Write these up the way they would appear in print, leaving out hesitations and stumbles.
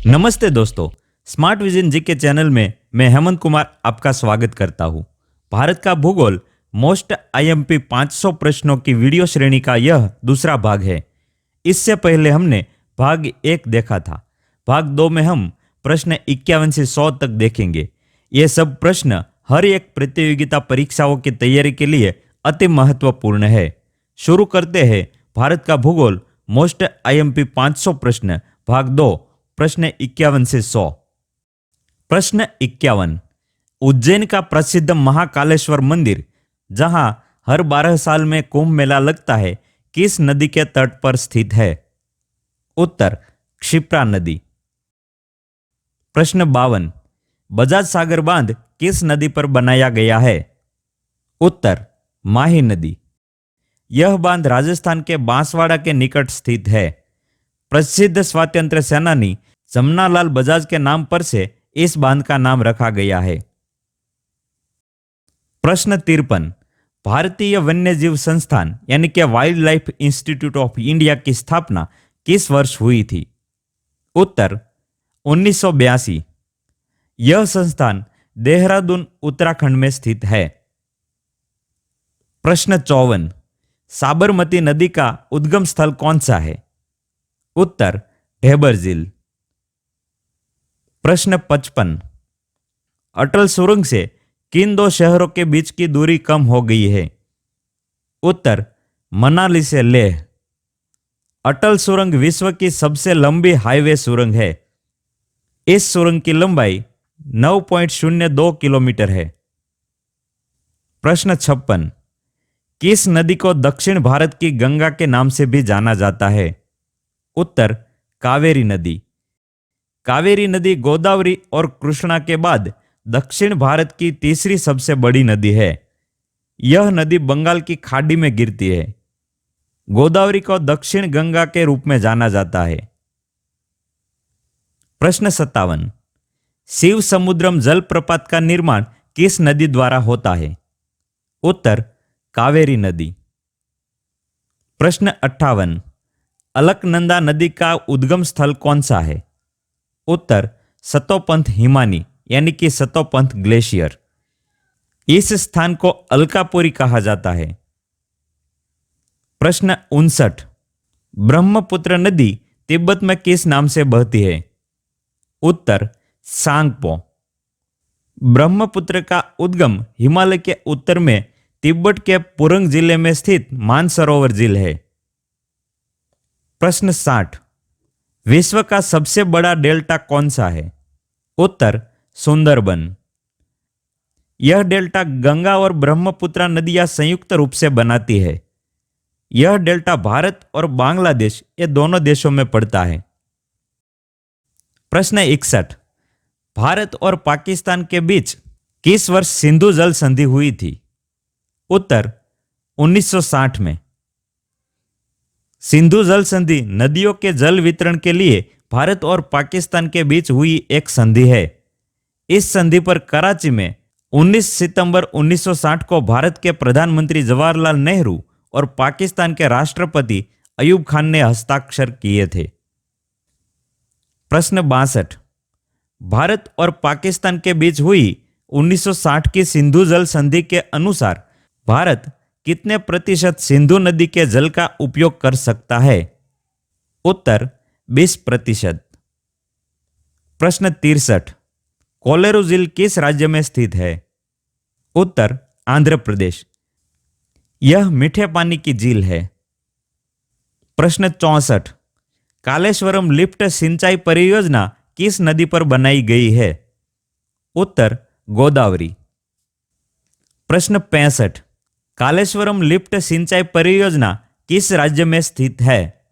नमस्ते दोस्तों, smart vision जी के चैनल में मैं हेमंत कुमार आपका स्वागत करता हूं। भारत का भूगोल मोस्ट आईएमपी 500 प्रश्नों की वीडियो श्रेणी का यह दूसरा भाग है। इससे पहले हमने भाग 1 देखा था। भाग 2 में हम प्रश्न 51 से 100 तक देखेंगे। ये सब प्रश्न हर एक प्रतियोगिता परीक्षाओं की तैयारी के लिए अति महत्वपूर्ण है। शुरू करते हैं भारत का भूगोल मोस्ट आईएमपी 500 प्रश्न भाग 2 प्रश्न 51 से 100। प्रश्न 51। उज्जैन का प्रसिद्ध महाकालेश्वर मंदिर, जहां हर 12 साल में कुंभ मेला लगता है, किस नदी के तट पर स्थित है? उत्तर क्षिप्रा नदी। प्रश्न 52। बजाज सागर बांध किस नदी पर बनाया गया है? उत्तर माही नदी। यह बांध राजस्थान के बांसवाड़ा के निकट स्थित है। प्रसिद्ध स्वातंत्र्य सेनानी जमनालाल बजाज के नाम पर से इस बांध का नाम रखा गया है। प्रश्न 53। भारतीय वन्यजीव संस्थान यानी कि wild life institute of India की स्थापना किस वर्ष हुई थी? उत्तर 1982। यह संस्थान देहरादून उत्तराखंड में स्थित है। प्रश्न 54। साबरमती नदी का उद्गम स्थल कौन सा है? उत्तर ढेबर झील। प्रश्न 55। अटल सुरंग से किन दो शहरों के बीच की दूरी कम हो गई है? उत्तर मनाली से लेह। अटल सुरंग विश्व की सबसे लंबी हाईवे सुरंग है। इस सुरंग की लंबाई 9.02 किलोमीटर है। प्रश्न 56। किस नदी को दक्षिण भारत की गंगा के नाम से भी जाना जाता है? उत्तर कावेरी नदी। कावेरी नदी गोदावरी और कृष्णा के बाद दक्षिण भारत की तीसरी सबसे बड़ी नदी है। यह नदी बंगाल की खाड़ी में गिरती है। गोदावरी को दक्षिण गंगा के रूप में जाना जाता है। प्रश्न 57। शिव समुद्रम जलप्रपात का निर्माण किस नदी द्वारा होता है? उत्तर कावेरी नदी। प्रश्न 58। अलकनंदा नदी का उद्गम स्थल कौन सा है? उत्तर सतोपंथ हिमानी यानी कि सतोपंथ ग्लेशियर। इस स्थान को अलकापुरी कहा जाता है। प्रश्न 59। ब्रह्मपुत्र नदी तिब्बत में किस नाम से बहती है? उत्तर सांगपो। ब्रह्मपुत्र का उद्गम हिमालय के उत्तर में तिब्बत के पुरंग जिले में स्थित मानसरोवर झील है। प्रश्न 60। विश्व का सबसे बड़ा डेल्टा कौन सा है? उत्तर सुंदरबन। यह डेल्टा गंगा और ब्रह्मपुत्र नदियां संयुक्त रूप से बनाती है। यह डेल्टा भारत और बांग्लादेश ये दोनों देशों में पड़ता है। प्रश्न 61। भारत और पाकिस्तान के बीच किस वर्ष सिंधु जल संधि हुई थी? उत्तर 1960 में। सिंधु जल संधि नदियों के जल वितरण के लिए भारत और पाकिस्तान के बीच हुई एक संधि है। इस संधि पर कराची में 19 सितंबर 1960 को भारत के प्रधानमंत्री जवाहरलाल नेहरू और पाकिस्तान के राष्ट्रपति अयूब खान ने हस्ताक्षर किए थे। प्रश्न 62। भारत और पाकिस्तान के बीच हुई 1960 की सिंधु जल संधि के अनुसार भारत कितने प्रतिशत सिंधु नदी के जल का उपयोग कर सकता है? उत्तर 20%। प्रश्न 63। कोलेरू झील किस राज्य में स्थित है? उत्तर आंध्र प्रदेश। यह मीठे पानी की झील है। प्रश्न 64। कालेश्वरम लिफ्ट सिंचाई परियोजना किस नदी पर बनाई गई है? उत्तर गोदावरी। प्रश्न 65। कालेश्वरम लिफ्ट सिंचाई परियोजना किस राज्य में स्थित है?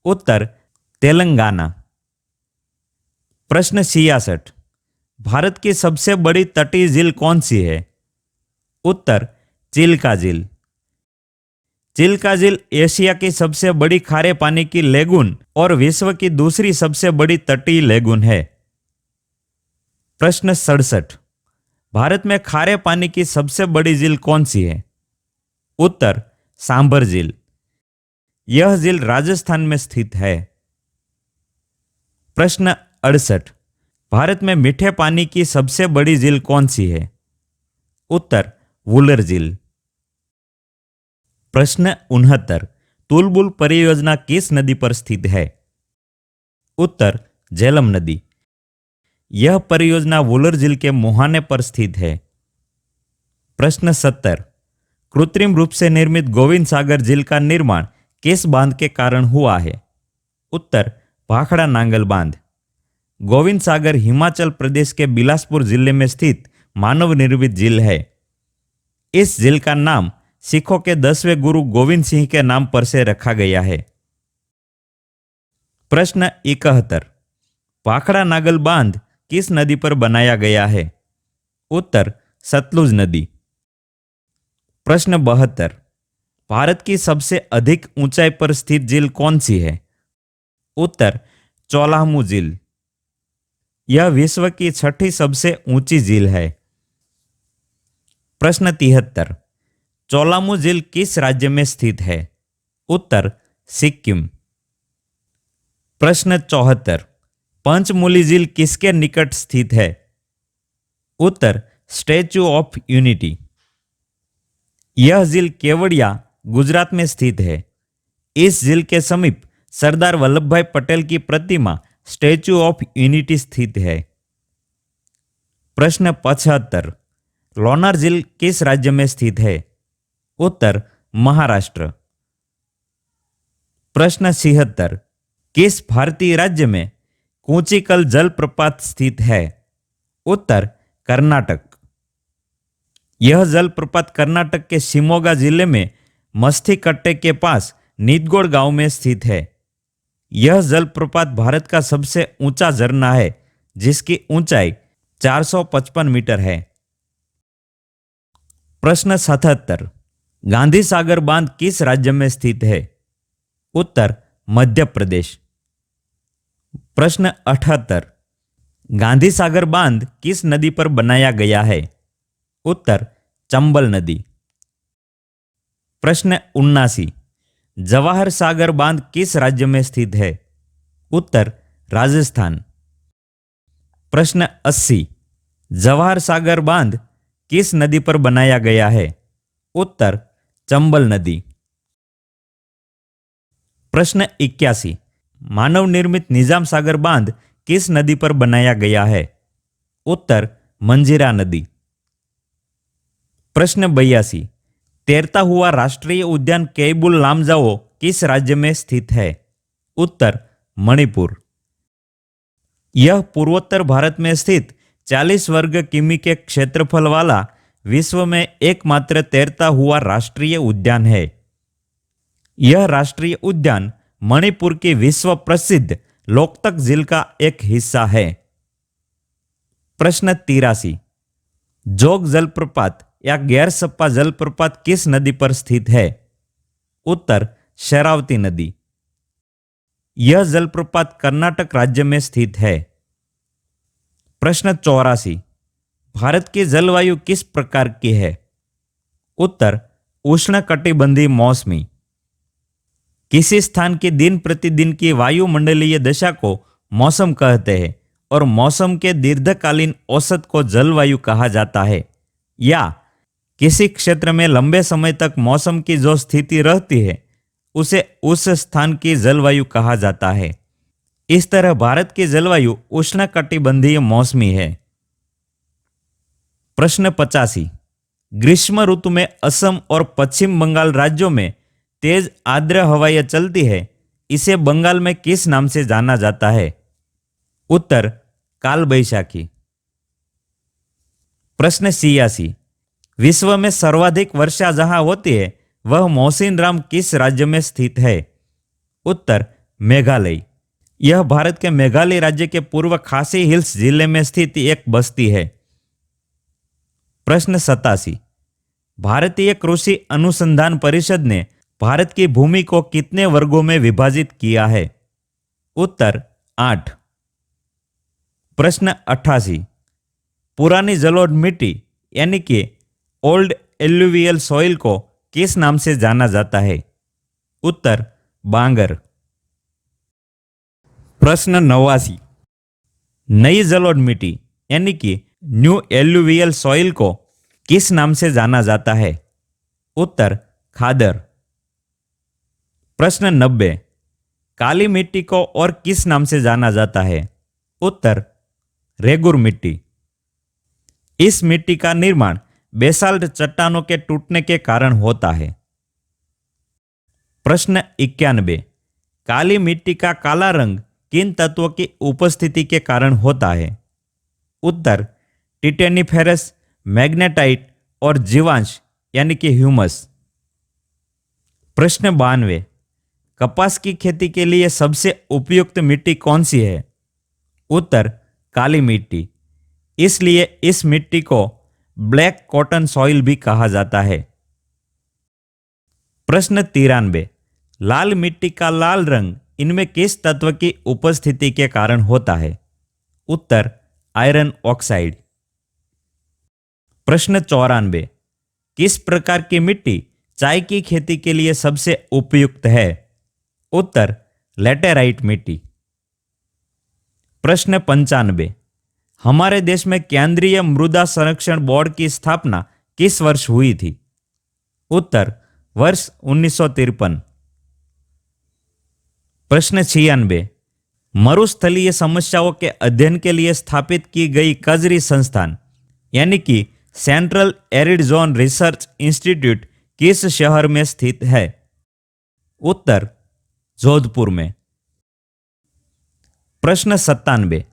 उत्तर तेलंगाना। प्रश्न 66। भारत की सबसे बड़ी तटीय झील कौन सी है? उत्तर चिल्का झील। चिल्का झील एशिया की सबसे बड़ी खारे पानी की लेगून और विश्व की दूसरी सबसे बड़ी तटीय लेगून है। प्रश्न 67। भारत में खारे पानी की सबसे बड़ी झील कौन सी है? उत्तर सांभर झील। यह झील राजस्थान में स्थित है। प्रश्न 68। भारत में मीठे पानी की सबसे बड़ी झील कौन सी है? उत्तर वुलर झील। प्रश्न 69। तुलबुल परियोजना किस नदी पर स्थित है? उत्तर झेलम नदी। यह परियोजना वुलर झील के मुहाने पर स्थित है। प्रश्न 70। कृत्रिम रूप से निर्मित गोविंद सागर झील का निर्माण किस बांध के कारण हुआ है? उत्तर भाखड़ा नांगल बांध। गोविंद सागर हिमाचल प्रदेश के बिलासपुर जिले में स्थित मानव निर्मित झील है। इस झील का नाम सिखों के 10वें गुरु गोविंद सिंह के नाम पर से रखा गया है। प्रश्न 71। भाखड़ा नागल बांध किस नदी पर बनाया गया है? उत्तर सतलुज नदी। प्रश्न 72। भारत की सबसे अधिक ऊंचाई पर स्थित झील कौन सी है? उत्तर चौलामू झील। यह विश्व की 6ठी सबसे ऊंची झील है। प्रश्न 73। चौलामू झील किस राज्य में स्थित है? उत्तर सिक्किम। प्रश्न 74। पंचमूली झील किसके निकट स्थित है? उत्तर स्टैच्यू ऑफ यूनिटी। यह झील केवड़िया गुजरात में स्थित है। इस झील के समीप सरदार वल्लभ भाई पटेल की प्रतिमा स्टैच्यू ऑफ यूनिटी स्थित है। प्रश्न 75। लोनार झील किस राज्य में स्थित है? उत्तर महाराष्ट्र। प्रश्न 76। किस भारतीय राज्य में कूचिकल जलप्रपात स्थित है? उत्तर कर्नाटक। यह जलप्रपात कर्नाटक के शिमोगा जिले में मस्थिकट्टे के पास निदगोड़ गांव में स्थित है। यह जलप्रपात भारत का सबसे ऊंचा झरना है, जिसकी ऊंचाई 455 मीटर है। प्रश्न 77। गांधी सागर बांध किस राज्य में स्थित है? उत्तर मध्य प्रदेश। प्रश्न 78। गांधी सागर बांध किस नदी पर बनाया गया है? उत्तर चंबल नदी। प्रश्न 79। जवाहर सागर बांध किस राज्य में स्थित है? उत्तर राजस्थान। प्रश्न 80। जवाहर सागर बांध किस नदी पर बनाया गया है? उत्तर चंबल नदी। प्रश्न 81। मानव निर्मित निजाम सागर बांध किस नदी पर बनाया गया है? उत्तर मंजीरा नदी। प्रश्न 82। तैरता हुआ राष्ट्रीय उद्यान केबुल लामजाओ किस राज्य में स्थित है? उत्तर मणिपुर। यह पूर्वोत्तर भारत में स्थित 40 वर्ग किमी के क्षेत्रफल वाला विश्व में एकमात्र तैरता हुआ राष्ट्रीय उद्यान है। यह राष्ट्रीय उद्यान मणिपुर की विश्व प्रसिद्ध लोकतक झील का एक हिस्सा है। प्रश्न 83। जोग जलप्रपात या गैरसप्पा जलप्रपात किस नदी पर स्थित है? उत्तर शरावती नदी। यह जलप्रपात कर्नाटक राज्य में स्थित है। प्रश्न 84। भारत की जलवायु किस प्रकार की है? उत्तर उष्णकटिबंधीय मौसमी। किसी स्थान की दिन प्रतिदिन की वायुमंडलीय दशा को मौसम कहते हैं और मौसम के दीर्घकालीन औसत को जलवायु कहा जाता है। या किसी क्षेत्र में लंबे समय तक मौसम की जो स्थिति रहती है उसे उस स्थान की जलवायु कहा जाता है। इस तरह भारत की जलवायु उष्णकटिबंधीय मौसमी है। प्रश्न 85। ग्रीष्म ऋतु में असम और पश्चिम बंगाल राज्यों में तेज आर्द्र हवाएं चलती है। इसे बंगाल में किस नाम से जाना जाता है? उत्तर काल बैशाखी। प्रश्न 86। विश्व में सर्वाधिक वर्षा जहां होती है वह मौसिनराम किस राज्य में स्थित है? उत्तर मेघालय। यह भारत के मेघालय राज्य के पूर्व खासी हिल्स जिले में स्थित एक बस्ती है। प्रश्न 87। भारतीय कृषि अनुसंधान परिषद ने भारत की भूमि को कितने वर्गों में विभाजित किया है? उत्तर 8। प्रश्न 88। पुरानी जलोढ़ मिट्टी यानी कि ओल्ड एल्यूवियल सॉइल को किस नाम से जाना जाता है? उत्तर बांगर। प्रश्न 89। नई जलोढ़ मिट्टी यानी कि न्यू एल्यूवियल सॉइल को किस नाम से जाना जाता है? उत्तर खादर। प्रश्न 90, काली मिट्टी को और किस नाम से जाना जाता है? उत्तर रेगुर मिट्टी। इस मिट्टी का निर्माण बेसाल्ट चट्टानों के टूटने के कारण होता है। प्रश्न 91, काली मिट्टी का काला रंग किन तत्वों की उपस्थिति के कारण होता है? उत्तर टिटेनिफेरस, मैग्नेटाइट और जीवांश यानी कि ह्यूमस। प्रश्न 92, कपास की खेती के लिए सबसे उपयुक्त मिट्टी कौन सी है? उत्तर काली मिट्टी। इसलिए इस मिट्टी को ब्लैक कॉटन सॉइल भी कहा जाता है। प्रश्न 93, लाल मिट्टी का लाल रंग इनमें किस तत्व की उपस्थिति के कारण होता है? उत्तर आयरन ऑक्साइड। प्रश्न 94, किस प्रकार की मिट्टी चाय की खेती के लिए सबसे उपयुक्त है? उत्तर लेटेराइट मिट्टी। प्रश्न 95, हमारे देश में केंद्रीय मृदा संरक्षण बोर्ड की स्थापना किस वर्ष हुई थी? उत्तर वर्ष 1953। प्रश्न 96, मरुस्थलीय समस्याओं के अध्ययन के लिए स्थापित की गई कजरी संस्थान यानी कि central arid zone research institute किस शहर में स्थित है? उत्तर जोधपुर में। प्रश्न 97,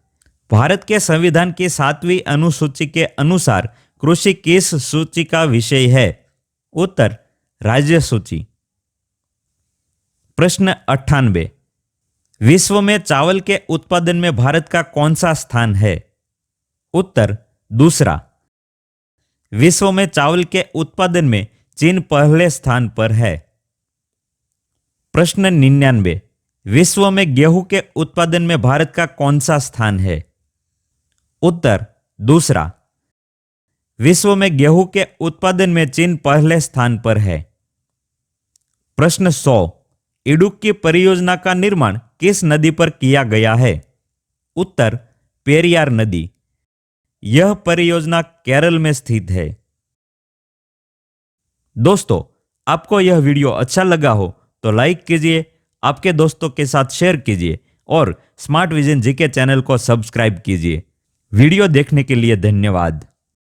भारत के संविधान की 7वीं अनुसूची के अनुसार कृषि किस सूची का विषय है? उत्तर राज्य सूची। प्रश्न 98, विश्व में चावल के उत्पादन में भारत का कौन सा स्थान है? उत्तर दूसरा। विश्व में चावल के उत्पादन में चीन पहले स्थान पर है। प्रश्न 99, विश्व में गेहूं के उत्पादन में भारत का कौन सा स्थान है? उत्तर दूसरा। विश्व में गेहूं के उत्पादन में चीन पहले स्थान पर है। प्रश्न 100, इडुक्की परियोजना का निर्माण किस नदी पर किया गया है? उत्तर पेरियार नदी। यह परियोजना केरल में स्थित है। दोस्तों, आपको यह वीडियो अच्छा लगा हो तो लाइक कीजिए, आपके दोस्तों के साथ शेयर कीजिए और स्मार्ट विजन जीके चैनल को सब्सक्राइब कीजिए। वीडियो देखने के लिए धन्यवाद।